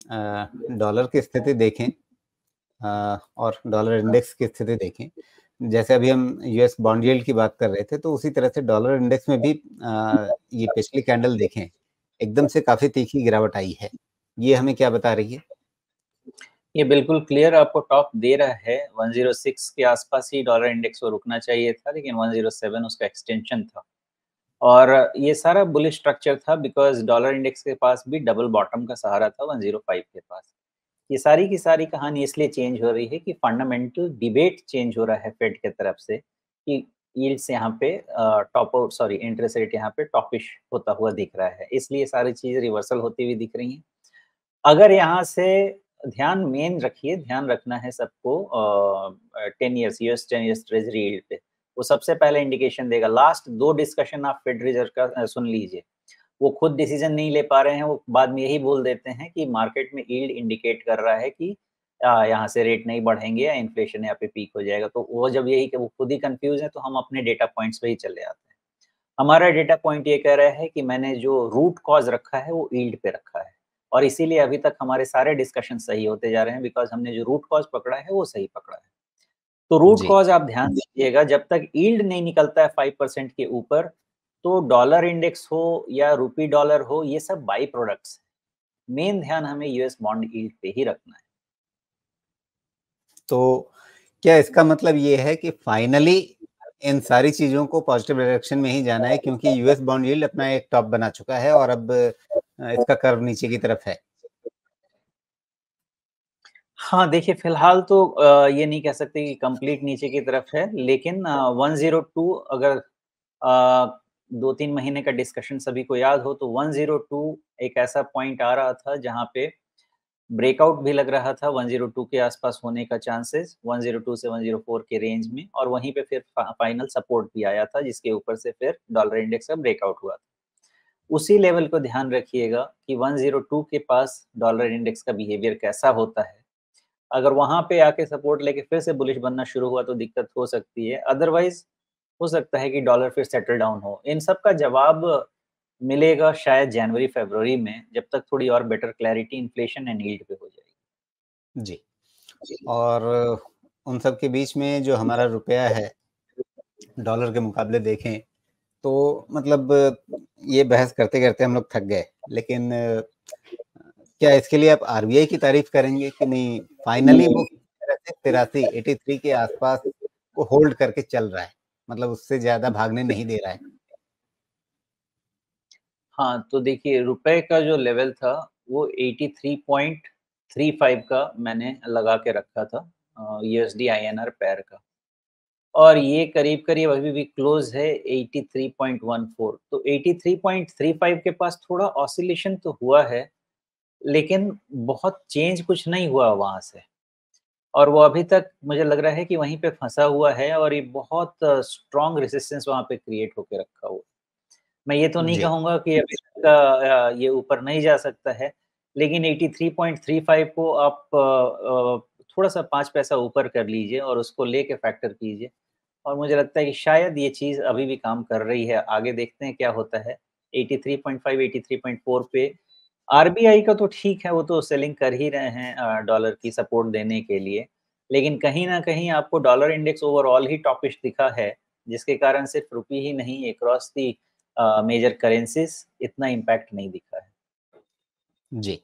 Dollar की स्थिति देखें और डॉलर इंडेक्स की स्थिति देखें, जैसे अभी हम यूएस बॉन्ड यील्ड की बात कर रहे थे, तो उसी तरह से डॉलर इंडेक्स में भी ये पिछली कैंडल देखें, एकदम से काफ़ी तीखी गिरावट आई है। ये हमें क्या बता रही है? ये बिल्कुल क्लियर आपको टॉप दे रहा है, 106 के आसपास ही डॉलर इंडेक्स को रुकना चाहिए था, लेकिन 107 उसका एक्सटेंशन था। और ये सारा बुलिश स्ट्रक्चर था बिकॉज़ डॉलर इंडेक्स के पास भी डबल बॉटम का सहारा था 105 के पास। ये सारी की सारी कहानी इसलिए चेंज हो रही है कि फंडामेंटल डिबेट चेंज हो रहा है फेड के तरफ से कि यील्ड्स यहाँ पे top out sorry interest rate यहाँ पे टॉपिश होता हुआ दिख रहा है। इसलिए सारी चीज़ें रिवर्सल होती हुई दिख रही हैं। अगर यहाँ से ध्यान रखिए, ध्यान रखना है सबको 10 years US 10 years treasury yield पे। वो सबसे पहले इंडिकेशन देगा। लास्ट 2 डिस्कशन आप फेड रिजर्व का सुन लीजिए। वो खुद डिसीजन नहीं ले पा रहे हैं, वो बाद में यही बोल देते हैं कि मार्केट में यील्ड इंडिकेट कर रहा है कि यहाँ से रेट नहीं बढ़ेंगे या इन्फ्लेशन यहाँ पे पीक हो जाएगा। तो वो जब यही कि वो खुद ही कन्फ्यूज़ हैं, तो हम अपने डेटा पॉइंट्स पे ही चले आते हैं। हमारा डेटा पॉइंट ये कह रहा है कि मैंने जो रूट कॉज़ रखा है, वो यील्ड पे रखा है और इसीलिए अभी तक हमारे सारे डिस्कशन सही होते जा रहे हैं बिकॉज़ हमने जो रूट कॉज़ पकड़ा है, वो सही पकड़ा है। तो रूट जी। कॉज़ आप ध्यान दीजिएगा, जब तक यील्ड नहीं निकलता है 5% के ऊपर, तो डॉलर इंडेक्स हो या रूपी डॉलर हो, ये सब बाई प्रोडक्ट्स हैं। मेन ध्यान हमें यूएस बॉन्ड यील्ड पे ही रखना है। तो क्या इसका मतलब ये है कि फाइनली इन सारी चीज़ों को पॉजिटिव डायरेक्शन में ही जाना है, क्योंकि यूएस बॉन्ड यील्ड अपना एक टॉप बना चुका है और अब इसका कर्व नीचे की तरफ है? हाँ, देखिए फ़िलहाल तो ये नहीं कह सकते कि कंप्लीट नीचे की तरफ है, लेकिन 102 अगर 2-3 महीने का डिस्कशन सभी को याद हो तो 102 एक ऐसा पॉइंट आ रहा था जहाँ पे ब्रेकआउट भी लग रहा था 102 के आसपास होने का चांसेस 102 से 104 के रेंज में और वहीं पे फिर फाइनल सपोर्ट भी आया था जिसके ऊपर से फिर डॉलर इंडेक्स का ब्रेकआउट हुआ था। उसी लेवल को ध्यान रखिएगा कि 102 के पास डॉलर इंडेक्स का बिहेवियर कैसा होता है। अगर वहाँ पे आके सपोर्ट लेके फिर से बुलिश बनना शुरू हुआ तो दिक्कत हो सकती है। अदरवाइज़ हो सकता है कि डॉलर फिर सेटल डाउन हो। इन सब का जवाब मिलेगा शायद जनवरी-फ़रवरी में, जब तक थोड़ी और better clarity inflation and yield पे हो जाएगी। जी। और उन सब के बीच में जो हमारा रुपया है, डॉलर के मुकाबले देखें, तो मतलब ये बहस करते-करते हम लोग थक गए। लेकिन क्या इसके लिए आप आरबीआई की तारीफ़ करेंगे कि नहीं, फाइनली वो किसी तरह से 83, 83 के आसपास को होल्ड करके चल रहा है, मतलब उससे ज़्यादा भागने नहीं दे रहा है? हाँ, तो देखिए रुपए का जो लेवल था वो 83.35 का मैंने लगा के रखा था यूएसडी आईएनआर पेयर का। और ये करीब-करीब अभी भी क्लोज़ है 83.14 तो 83.35 के पास थोड़ा ऑसिलेशन तो हुआ है, लेकिन बहुत चेंज कुछ नहीं हुआ वहाँ से। और वो अभी तक मुझे लग रहा है कि वहीं पे फँसा हुआ है और ये बहुत स्ट्रॉन्ग रेजिस्टेंस वहाँ पे क्रिएट होके रखा हुआ है। मैं ये तो नहीं जी। कहूँगा कि अभी तक ये ऊपर नहीं जा सकता है, लेकिन 83.35 को आप थोड़ा-सा 5 पैसा ऊपर कर लीजिए और उसको लेके फैक्टर कीजिए और मुझे लगता है कि शायद ये चीज़ अभी भी काम कर रही है। आगे देखते हैं क्या होता है। 83.5 83.4 पे आरबीआई का तो ठीक है, वो तो सेलिंग कर ही रहे हैं डॉलर की सपोर्ट देने के लिए। लेकिन कहीं न कहीं आपको डॉलर इंडेक्स ओवरऑल ही टॉपिश दिखा है, जिसके कारण सिर्फ रुपये ही नहीं अक्रॉस दी मेजर करेंसीज़ इतना इम्पैक्ट नहीं दिखा है। जी।